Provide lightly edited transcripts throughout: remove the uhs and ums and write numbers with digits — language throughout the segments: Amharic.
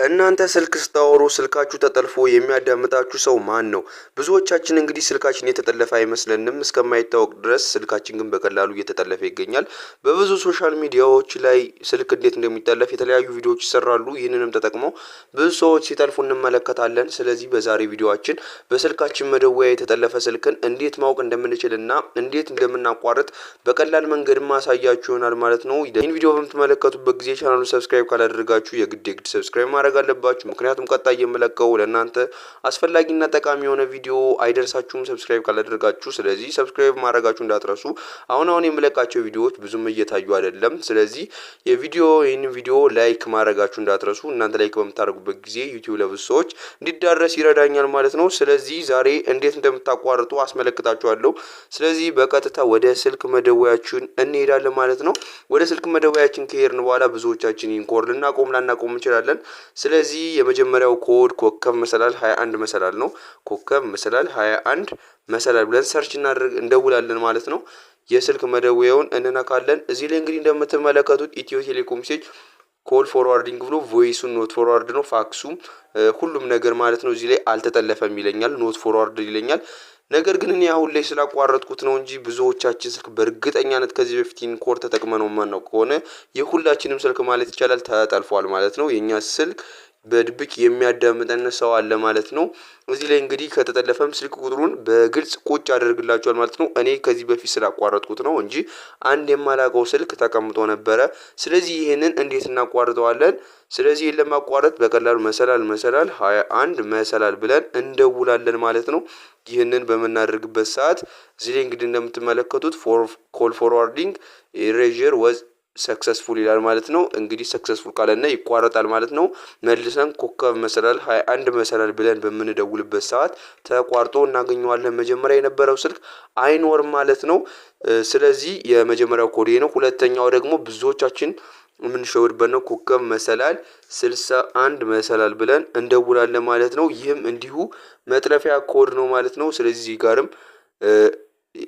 እናንተ ስልክ ስታወሩ ስልካችሁ ተጠልፎ የሚያዳምጣችሁ ሰው ማን ነው? ብዙዎቻችን እንግዲህ ስልካችን የተጠለፈ አይመስለንም እስከማይታወቅ ድረስ ስልካችን ግን በቀላሉ እየተጠለፈ ይገኛል። በብዙ ሶሻል ሚዲያዎች ላይ ስልክ እንዴት እንደሚጠለፍ የተለያዩ ቪዲዮዎች ይሰራሉ። ይህንንም ተጠቅመው ብዙ ሰዎች ሲጠልፉ እንመለከታለን። ስለዚህ በዛሬ ቪዲዮአችን በስልካችን መደወያ የተጠለፈ ስልክን እንዴት ማወቅ እንደምንችልና እንዴት እንደምናቋርጥ በቀላል መንገድ ማሳያችሁ ይሆናል ማለት ነው። ይህን ቪዲዮ በምትመለከቱበት ጊዜ ቻናሉን ሰብስክራይብ ካላደረጋችሁ የግድ ሰብስክራይብ ማድረግ አለባችሁ። ምክንያቱም ቀጣይ የምለቀው ለእናንተ አስፈላጊና ጠቃሚ የሆነ ቪዲዮ አይደርሳችሁም ሰብስክራይብ ካላደረጋችሁ። ስለዚህ ሰብስክራይብ ማድረጋችሁ እንዳትረሱ። አሁን የምለቃቸው ቪዲዮዎች ብዙም እየታዩ አይደለም። ስለዚህ ይህንን ቪዲዮ ላይክ ማድረጋችሁ እንዳትረሱ። እናንተ ላይክ በምታደርጉበት ጊዜ ዩቲዩብ ለብዙ ሰዎች እንዲዳረስ ይረዳኛል ማለት ነው። ስለዚህ ዛሬ እንዴት እንደምታቋርጡ አስመለክታችኋለሁ። ስለዚህ በቀጥታ ወደ ስልክ መደወያችን እንሄዳለን ማለት ነው። ወደ ስልክ መደወያችን ከሄድን በኋላ ብዙዎቻችን ኢንኮር ልናቆም እንችላለን። ስለዚህ የመጀመሪያው ኮድ ኮከብ መሰላል 21 መሰላል ነው። ኮከብ መሰላል 21 መሰላል ብለን ሰርች እንደውላለን ማለት ነው። የስልክ መደወያውን እንነካለን። እዚህ ላይ እንግዲህ እንደምትመለከቱት ኢትዮ ቴሌኮም ሴጅ ኮል ፎርዋርዲንግ ብሎ ቮይሱን ኖት ፎርዋርድ ነው፣ ፋክሱም ሁሉም ነገር ማለት ነው። እዚህ ላይ አልተጠለፈም ይለኛል፣ ኖት ፎርዋርድ ይለኛል። ነገር ግን እኔ አሁን ላይ ስላቋረጥኩት ነው እንጂ ብዙዎቻችን ስልክ በእርግጠኛነት ከዚህ በፊት ኢንኮር ተጠቅመነው ማነው ከሆነ የሁላችንም ስልክ ማለት ይቻላል ተጠልፏል ማለት ነው። የኛ ስልክ በድብቅ የሚያዳምጠን ሰው አለ ማለት ነው። እዚህ ላይ እንግዲህ ከተጠለፈም ስልክ ቁጥሩን በግልጽ ቁጭ አደርግላችኋል ማለት ነው። እኔ ከዚህ በፊት ስላቋረጥኩት ነው እንጂ አንድ የማላውቀው ስልክ ተቀምጦ ነበረ። ስለዚህ ይሄንን እንዴት እናቋርጠዋለን? ስለዚህ ይሄን ለማቋረጥ በቀላሉ መሰላል 21 መሰላል ብለን እንደውላለን ማለት ነው። ይህንን በምናደርግበት ሰዓት እዚህ ላይ እንግዲህ እንደምትመለከቱት ኮል ፎርዋርዲንግ ኢሬዥር ወዝ ሰክሰስፉል ይላል ማለት ነው። እንግዲህ ሰክሰስፉል ካለና ይቋረጣል ማለት ነው። መልሰን ኮከብ መሰላል 21 መሰላል ብለን በምንደውልበት ሰዓት ተቋርጦ እናገኘዋለን። መጀመሪያ የነበረው ስልክ አይኖርም ማለት ነው። ስለዚህ የመጀመሪያው ኮድ ነው። ሁለተኛው ደግሞ ብዙዎቻችን የምንሸወድበት ነው። ኮከብ መሰላል 61 መሰላል ብለን እንደውላለን ማለት ነው። ይህም እንዲሁ መጥለፊያ ኮድ ነው ማለት ነው። ስለዚህ እዚህ ጋርም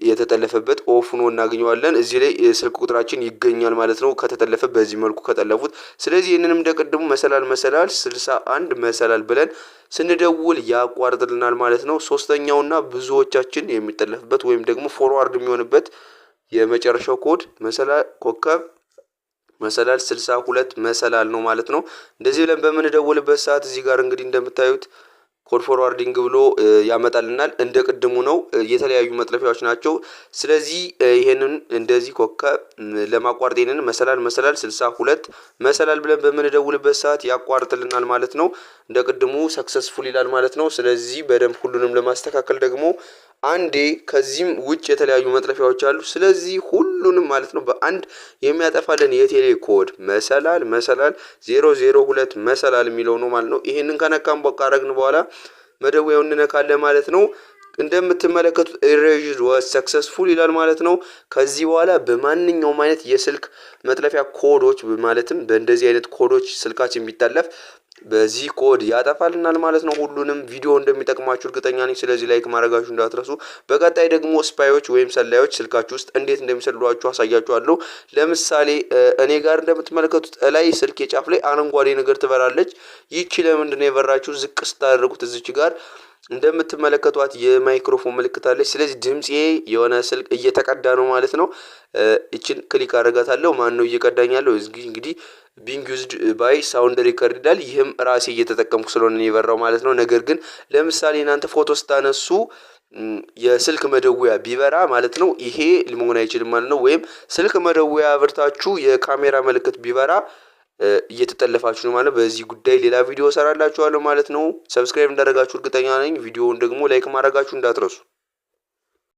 የተጠለፈበት ኦፍ ሆኖ እናገኘዋለን። እዚህ ላይ ስልክ ቁጥራችን ይገኛል ማለት ነው ከተጠለፈ በዚህ መልኩ ከጠለፉት። ስለዚህ ይህንንም እንደቀድሙ መሰላል 61 መሰላል ብለን ስንደውል ያቋርጥልናል ማለት ነው። ሶስተኛውና ብዙዎቻችን የሚጠለፍበት ወይም ደግሞ ፎርዋርድ የሚሆንበት የመጨረሻው ኮድ መሰላል ኮከብ መሰላል 62 መሰላል ነው ማለት ነው። እንደዚህ ብለን በምንደውልበት ሰዓት እዚህ ጋር እንግዲህ እንደምታዩት ኮድ ፎርዋርዲንግ ብሎ ያመጣልናል። እንደ ቅድሙ ነው፣ የተለያዩ መጥለፊያዎች ናቸው። ስለዚህ ይሄንን እንደዚህ ኮከብ ለማቋረጥ ይሄንን መሰላል 62 መሰላል ብለን በምንደውልበት ሰዓት ያቋርጥልናል ማለት ነው። እንደ ቅድሙ ሰክሰስፉል ይላል ማለት ነው። ስለዚህ በደንብ ሁሉንም ለማስተካከል ደግሞ አንዴ ከዚህም ውጭ የተለያዩ መጥለፊያዎች አሉ። ስለዚህ ሁሉንም ማለት ነው በአንድ የሚያጠፋልን የቴሌ ኮድ መሰላል 002 መሰላል የሚለው ነው ማለት ነው። ይሄንን ከነካም ካረግን በኋላ መደወያውን እንነካለን ማለት ነው። እንደምትመለከቱት ኢሬዥ ወዝ ሰክሰስፉል ይላል ማለት ነው። ከዚህ በኋላ በማንኛውም አይነት የስልክ መጥለፊያ ኮዶች ማለትም በእንደዚህ አይነት ኮዶች ስልካችን ቢጠለፍ በዚህ ኮድ ያጠፋልናል ማለት ነው። ሁሉንም ቪዲዮ እንደሚጠቅማችሁ እርግጠኛ ነኝ። ስለዚህ ላይክ ማድረጋችሁ እንዳትረሱ። በቀጣይ ደግሞ ስፓዮች ወይም ሰላዮች ስልካችሁ ውስጥ እንዴት እንደሚሰልሏችሁ አሳያችኋለሁ። ለምሳሌ እኔ ጋር እንደምትመለከቱት ላይ ስልክ የጫፍ ላይ አረንጓዴ ነገር ትበራለች። ይቺ ለምንድነው የበራችሁ? ዝቅ ስታደርጉት እዚች ጋር እንደምትመለከቷት የማይክሮፎን ምልክት አለች። ስለዚህ ድምጼ የሆነ ስልክ እየተቀዳ ነው ማለት ነው። እቺን ክሊክ አደርጋታለሁ። ማን ነው እየቀዳኝ ያለው? እንግዲህ ቢንግ ዩዝድ ባይ ሳውንድ ሪከርድ ይላል። ይህም ራሴ እየተጠቀምኩ ስለሆነ ነው የበራው ማለት ነው። ነገር ግን ለምሳሌ እናንተ ፎቶ ስታነሱ የስልክ መደወያ ቢበራ ማለት ነው ይሄ ሊሆን አይችልም ማለት ነው። ወይም ስልክ መደወያ አብርታችሁ የካሜራ ምልክት ቢበራ እየተጠለፋችሁ ነው ማለት። በዚህ ጉዳይ ሌላ ቪዲዮ ሰራላችኋለሁ ማለት ነው። ሰብስክራይብ እንዳደረጋችሁ እርግጠኛ ነኝ። ቪዲዮውን ደግሞ ላይክ ማድረጋችሁ እንዳትረሱ።